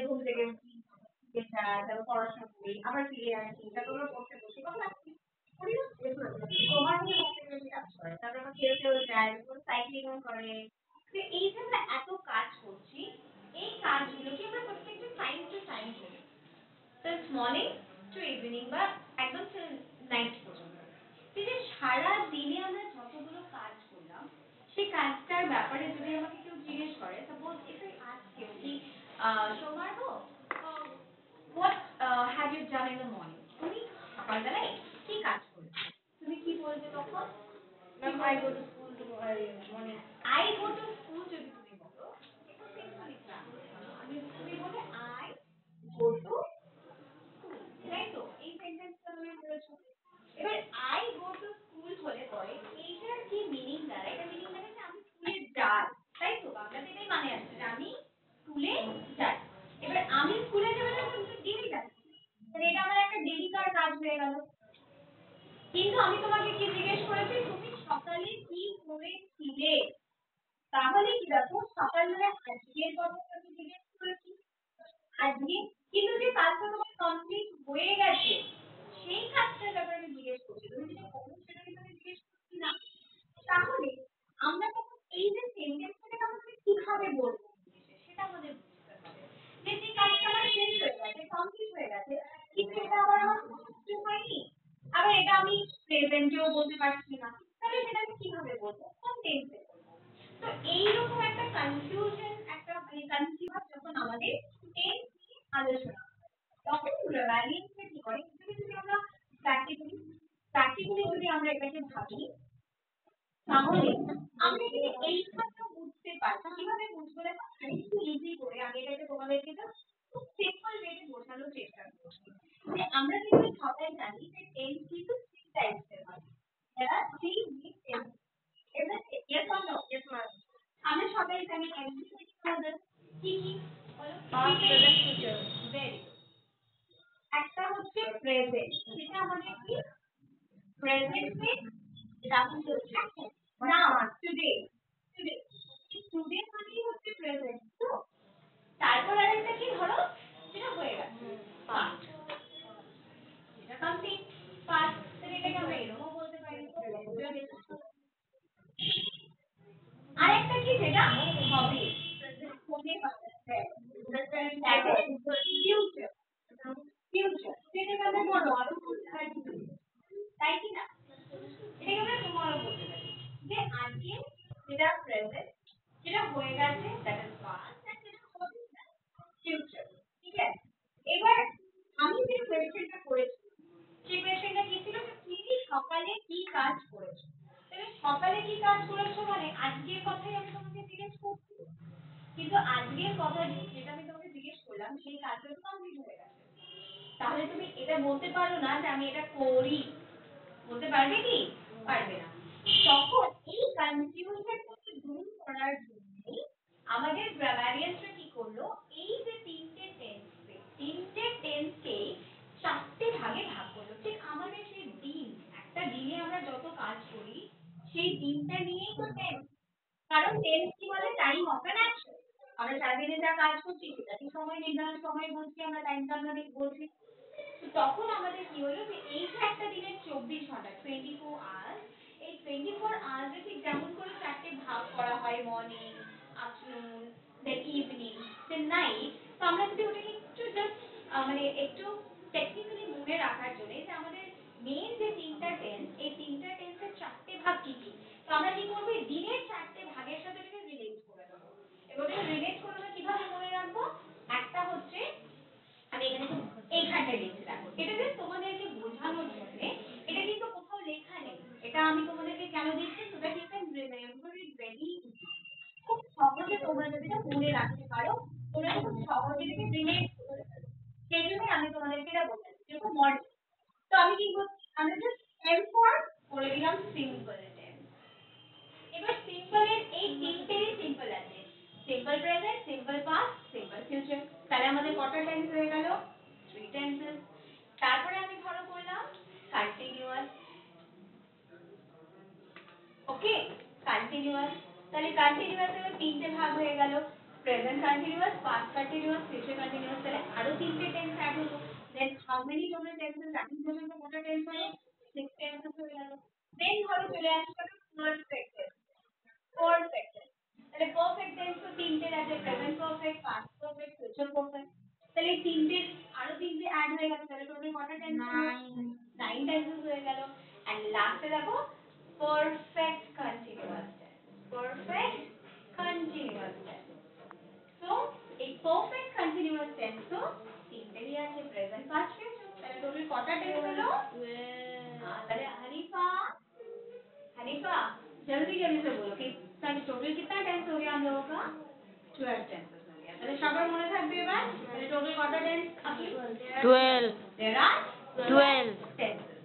ঘুম থেকে উঠি, তারপর পড়াশোনা করি, আবার ফিরে আসি, তারপর আবার পড়তে বসি, কত কাজ করি না? তোমার মধ্যে সবথেকে বেশি কাজ করে, তারপর আবার খেলতেও যায়, সাইক্লিংও করে। তো এই যে আমরা এত কাজ করছি, এই কাজগুলোকে আমরা প্রত্যেকটা টাইম টু টাইম করি, সিন্স মর্নিং টু ইভিনিং বা একদম নাইট পর্যন্ত। এই যে সারা দিনে আমরা যতগুলো কাজ করলাম, সেই কাজটার ব্যাপারে যদি আমাকে কেউ জিজ্ঞেস করে, suppose if I ask you কি Soumarg, what have you done in the morning, তুমি সকালবেলায় কি কাজ করেছো, তুমি কি বলবে তখন? Ma'am, I go to school tomorrow morning. I go to school যদি তুমি বলো, একটু সিম্পল এক্সাম্পল, তুমি বলবে আই গো টু, তাই তো? এই সেন্টেন্সটা তুমি বলেছো। এবার আই গো টু স্কুল হলে পরে এইটার কি মিনিং দাঁড়ায়? এটা মিনিং মানে যে আমি স্কুলে যাই, তাই তো? বাংলাতে এটাই মানে আসছে যে আমি স্কুলে যাই। এবার আমি স্কুলে যাবো না, আমি তো ডেলি যাচ্ছি, তাহলে এটা আমার একটা ডেলিকার কাজ হয়ে গেল। কিন্তু আমি তোমাকে কি জিজ্ঞেস করেছি, তুমি সকালে কি করেছিলে? তাহলে কি দেখো, সকালবেলা আজকের কথাটা আমি জিজ্ঞেস করেছি, আজকে, কিন্তু যে কাজটা তোমার কমপ্লিট হয়ে গেছে, সেই কাজটার ব্যাপারে আমি জিজ্ঞেস করছি, তুমি যেটা করো সেটা কিন্তু আমি জিজ্ঞেস করছি না। তাহলে আমরা তখন এই যে সেন্টেন্সটাকে আমাদের কিভাবে বলবো সেটা আমাদের বুঝতে হবে, যে যে কাজটা আমার শেষ হয়ে গেছে, কমপ্লিট হয়ে গেছে, কিন্তু এটা আবার আমার কিছু হয়নি, আবার এটা আমি প্রেজেন্টেও বলতে পারছি না, তাহলে সেটা আমি কিভাবে বলবো, কোন টেন্সে বলবো? তো এইরকম একটা কনফিউশন, একটা মানে কনফিউজ যখন আমাদের টেন্স নিয়ে আলোচনা হয়, তখন ভ্যারিয়েন্সে কি করে, যদি আমরা প্র্যাকটিক্যালি যদি আমরা এটাকে ভাবি, তাহলে আমরা যদি এই কথাটা বুঝতে পারি, কিভাবে বুঝবো দেখো, একটু ইজি করে আমি এটাকে তোমাদেরকে খুব সিম্পল ওয়েতে বোঝানোর চেষ্টা করছি, যে আমরা কিন্তু সবাই জানি যে টেন্স কিন্তু থ্রি টাইপসের হয়, যারা থ্রি মিন টেন্স, এবার yes or no? Yes, ma'am. আমরা সবাই জানি অ্যান্টিসিপেট আমাদের কি কি বলো, Past, present, future. Very good. একটা হচ্ছে প্রেজেন্ট, সেটা আমাদের কি প্রেজেন্ট মিন রাখতে হচ্ছে নাও, টুডে, টুডে, টুডে মানেই হচ্ছে প্রেজেন্ট তো। তারপর আরেকটা কি ধরো, যেটা হয়ে গেছে পাস্ট, যেটা কমপ্লিট পাস্ট, তাহলে এটাকে আমরা এরকমও বলতে পারি। আরেকটা কি, যেটা হবে, হতে পারে, ফিউচার, ফিউচার সেটাকে আমরা বড় আরো বলতে পারি, তাই কি না? এটাকে আমরা tomorrow বলতে পারি, যে আজকে যেটা প্রেজেন্ট, যেটা হয়ে গেছে দ্যাট ইজ পাস্ট, এন্ড যেটা হবে ফিউচার। ঠিক আছে, এবার আমি যে কোয়েশ্চেনটা করেছি, সেই কোয়েশ্চেনটা কি ছিল, যে তুমি সকালে কি কাজ করেছো? তাহলে সকালে কি কাজ করেছো মানে আজকের কথাই আমি তোমাকে জিজ্ঞেস করছি, কিন্তু আজকের কথা যেটা আমি তোমাকে জিজ্ঞেস করলাম সেই কাজটা তো কমপ্লিট হয়ে গেছে, তাহলে তুমি এটা বলতে পারো না যে আমি এটা করি, বলতে পারবে কি? পারবে না। তখন এই কনফিউশনটাকে দূর করার জন্য আমাদের গ্রামারিয়ানসরা কি করলো, এই যে তিনটে টেন্সকে চারটে ভাগে ভাগ করলো, ঠিক আমাদের সেই দিন, একটা দিনে আমরা যত কাজ করি সেই দিনটা নিয়েই তো টেন্স, কারণ টেন্স কি বলে, টাইম অফ অ্যান অ্যাকশন, আমরা সারাদিনে যা কাজ করছি সেটাকে সময় নির্ধারণ সময় বলছি, আমরা টাইমটা আমরা বলছি। তো তখন আমাদের কি হলো, যে এই যে একটা দিনের 24 ঘন্টা 24 আওয়ার্স, এই 24 আওয়ার্স ঠিক যেমন করে চারটে ভাগ করা হয়, মর্নিং, আফটারনুন, দেন ইভিনিং, দেন নাইট, তো আমরা যদি ওটাকে একটু জাস্ট মানে একটু টেকনিক্যালি মনে রাখার জন্য, যে আমাদের মেইন যে তিনটা টেন্স, এই তিনটা টেন্সের চারটে ভাগ কি কি, তো আমরা কি করবো, দিনের চারটে ভাগের সাথে এটাকে রিলেট করে দেবো। এবার রিলেট করে আমরা কিভাবে মনে রাখবো, একটা হচ্ছে আমি এখানে এইখানটা লিখে রাখবো, এটা জাস্ট তোমাদেরকে বোঝানোর জন্য, এটা কিন্তু কোথাও লেখা নেই, এটা আমি তোমাদেরকে কেন দিচ্ছি, so that you can remember it very easy, খুব সহজে তোমরা যদি এটা মনে রাখতে পারো, তোমরা খুব সহজে এটাকে রিলেট করতে পারো, সেই জন্যই আমি তোমাদেরকে এটা বলছি, যেরকম মডেল। তো আমি কি করছি, আমি জাস্ট এম ফর করে দিলাম সিম্পল টেন্স। এবার সিম্পলের এই তিনটেরই সিম্পল আছে, simple present, simple past, simple future, তাহলে আমাদের কটা টেন্স হয়ে গেল, থ্রি টেন্সেস। তারপরে আমি ধরো করলাম কন্টিনিউয়াস, ওকে, কন্টিনিউয়াস, তাহলে কন্টিনিউয়াস এর তিনটে ভাগ হয়ে গেল, present continuous, past continuous, future continuous, তাহলে আরো তিনটে টেন্স অ্যাড হলো। Then how many total tenses? এখন পর্যন্ত কটা টেন্স হলো? 6 টেন্সেস হয়ে গেল। দেন ধরো চলে আসছে পারফেক্ট টেন্স। পারফেক্ট টেন্স, তাহলে পারফেক্ট টেন্স তো তিনটে আছে, present perfect, past perfect, future perfect. তাহলে এই তিনটে আরো তিনটে অ্যাড হয়ে গেল, তাহলে টোটাল কটা টেন্স? 9 টেন্সেস হয়ে গেল। এন্ড লাস্টে দেখো perfect continuous tense, perfect continuous tense. So এই perfect continuous tense তো তিনটেরই আছে, present past future। তাহলে টোটাল কটা টেন্স হলো? তাহলে हनीफा हनीफा जल्दी जल्दी से बोलो कि टोटल कितना टेंस हो गया हम लोगों का? 12 टेंसेस हो गया। তাহলে সবার মনে থাকবে এবার তাহলে টোটাল কটা tense? 12. There are 12. tenses.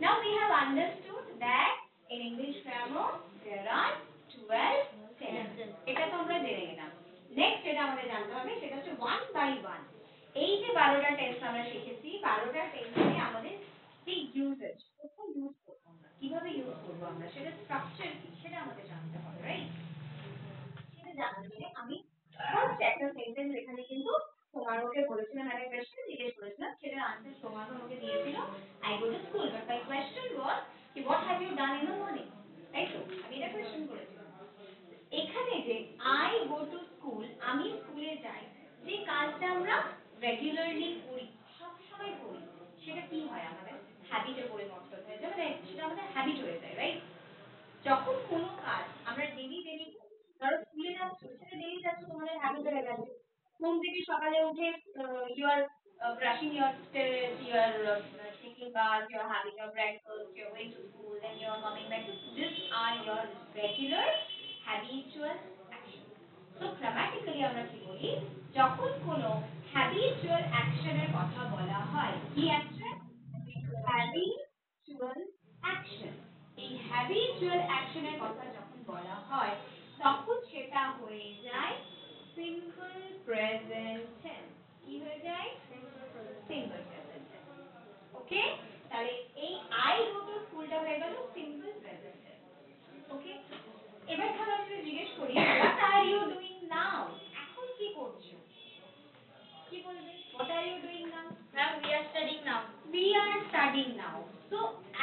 Now we have understood that in English grammar there are 12 tenses. এটা তো আমরা জেনে গেলাম। নেক্সট যেটা আমাদের জানতে হবে সেটা হচ্ছে ওয়ান বাই ওয়ান। এই যে 12টা টেন্স আমরা শিখেছি, 12টা টেন্সে আমাদের যে ইউজেজ, কোথায় ইউজ করব আমরা, কিভাবে ইউজ করব আমরা, সেটা স্ট্রাকচার কি সেটা আমাদের জানতে হবে, রাইট? সেটা জানার জন্য আমি ফার্স্ট একটা সেন্টেন্স এখানে কিন্তু তোমারকে বলেছিলাম, একটা কোশ্চেন জিজ্ঞেস করেছিলাম, সেটার আনসার তোমাকে আমাকে দিয়েছিল I go to school, but my question was কি what have you done in the morning, তাই তো? আমি এটা কোশ্চেন করেছিলাম। এখানে যে আই গো টু স্কুল, আমি স্কুলে যাই, যে কাজটা আমরা রেগুলারলি করি, সব সময় করি, সেটা কি হয়? আমাদের হ্যাবিটে পরিবর্তন হয়ে যায়, মানে সেটা আমাদের হ্যাবিট হয়ে যায়, রাইট? যখন কোনো কাজ আমরা ডেইলি ডেইলি, ধরো স্কুলে যাচ্ছ, সেটা ডেইলি যাচ্ছ, তোমাদের হ্যাবিট হয়ে গেছে। ঘুম থেকে সকালে উঠে you are brushing your teeth, you are taking bath, you are having your breakfast, you are going to school, then you are coming back. These are your regular habitual actions. So grammatically আমরা কি বলি, যখন কোনো habitual action এর কথা বলা হয়, কি অ্যাকশন? habitual action। এই habitual action এর কথা যখন বলা হয় তখন সেটা হয়ে যায় simple present tense। কি হয়ে যায়? simple present tense। ওকে, তাহলে এই আই গো টু স্কুলটা হয়ে গেল সিম্পল প্রেজেন্ট টেন্স। ওকে, এবার ধরো আমি যদি জিজ্ঞেস করি what are you doing now, এখন কি করছো, কি বলবে? What are you doing now? Ma'am, we are studying now. We are studying now. So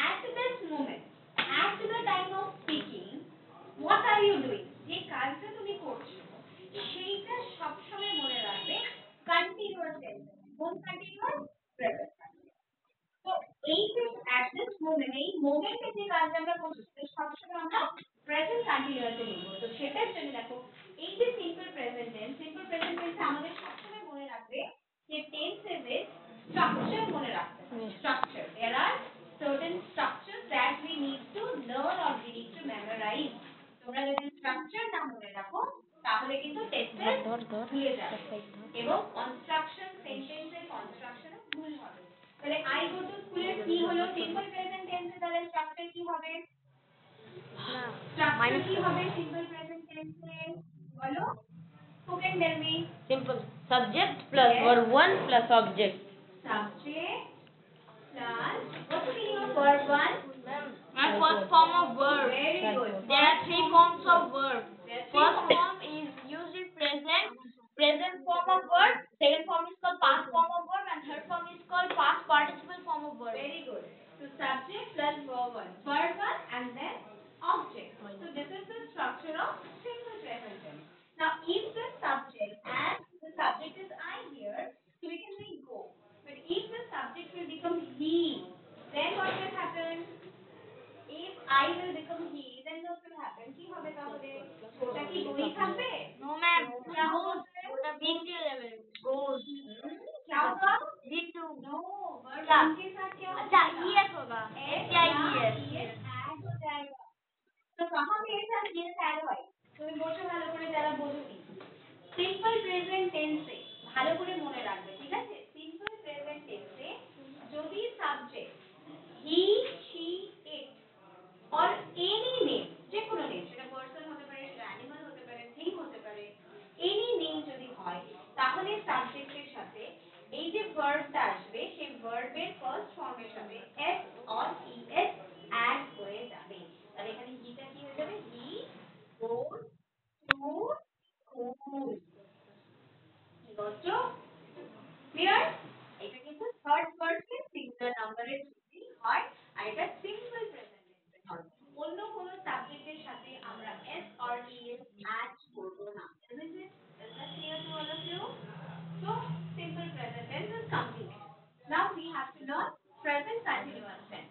at this moment, at the time of speaking, what are you doing? যে কাজটা তুমি করছো সেইটা সবসময় মনে রাখবে কন্টিনিউয়াস টেন্স। কোন কন্টিনিউয়াস? প্রেজেন্ট। তো এই যে at this moment, এই মোমেন্টে যে কাজটা আমরা করছি সেটা সবসময় আমরা প্রেজেন্ট কন্টিনিউয়াসে লিখব। তো সেটার জন্য দেখো এই যে simple present tense, simple present টেন্সে আমাদের সবসময় মনে রাখবে যে টেন্সের স্ট্রাকচার মনে রাখতে হবে। Structure, there are certain structures that we need to learn or we need to memorize। তোমরা যদি স্ট্রাকচার না মনে রাখো তাহলে কিন্তু টেন্সের ভুলে যাবে এবং কনস্ট্রাকশন, সেন্টেন্সের কনস্ট্রাকশনে ভুল হবে। তাহলে আই গো টু স্কুলের কি হলো? সিম্পল প্রেজেন্ট টেন্সে তাহলে স্ট্রাকচার কি হবে? স্ট্রাকচার কি হবে সিম্পল প্রেজেন্ট টেন্সে? বলো, who can tell me? Simple. Subject plus Yes. verb 1 plus object. Subject plus, what's the meaning of verb 1? Ma'am, first form of verb. Very good. There are three forms of verb. There are three First forms. form is used in present form of verb. Second form is called past form of verb, and third form is called past participle form of verb. Very good. So subject plus verb 1, verb 1 and then object. So this is the structure of simple present tense. Now if the subject, and the subject is I here, so we can say go. But if the subject will become he, then what will happen? If I will become he, then what will happen? কি হবে তাহলে? ওটা কি গোই থাকবে? No, ma'am. क्या होगा उसमें? The big level goes. क्या होगा? G2. No, verb क्या? 1 के साथ क्या होगा? अच्छा, ES होगा. S या या ES. ES add हो जाएगा। तो कहाँ पे एस আর ES add হয়? তুমি বসে ভালো করে যারা বোঝোনি। সিম্পল প্রেজেন্ট টেন্সে ভালো করে মনে রাখবে, ঠিক আছে? সিম্পল প্রেজেন্ট টেন্সে যদি subject he, she, it or any name, যে কোনো নেম, সেটা পারসন হতে পারে, সেটা অ্যানিমাল হতে পারে, থিং হতে পারে, এনি নেম যদি হয় তাহলে সাবজেক্টের সাথে এই যে ভার্বটা আসবে সেই ভার্বের ফার্স্ট ফর্মের সাথে s or es অ্যাড হয়ে যাবে। তাহলে এখানে হিটা কি হয়ে যাবে? He goes to school. Got you? Clear? এটা কিন্তু থার্ড পারসন সিঙ্গুলার নাম্বারের ক্ষেত্রে হয় আর এটা সিম্পল প্রেজেন্ট টেন্সে হয় অন্য কোনো সাবজেক্টের সাথে আমরা s or es অ্যাড করব না isn't it? Is that clear to all of you? So simple present tense is complete. Now we have to learn present continuous tense.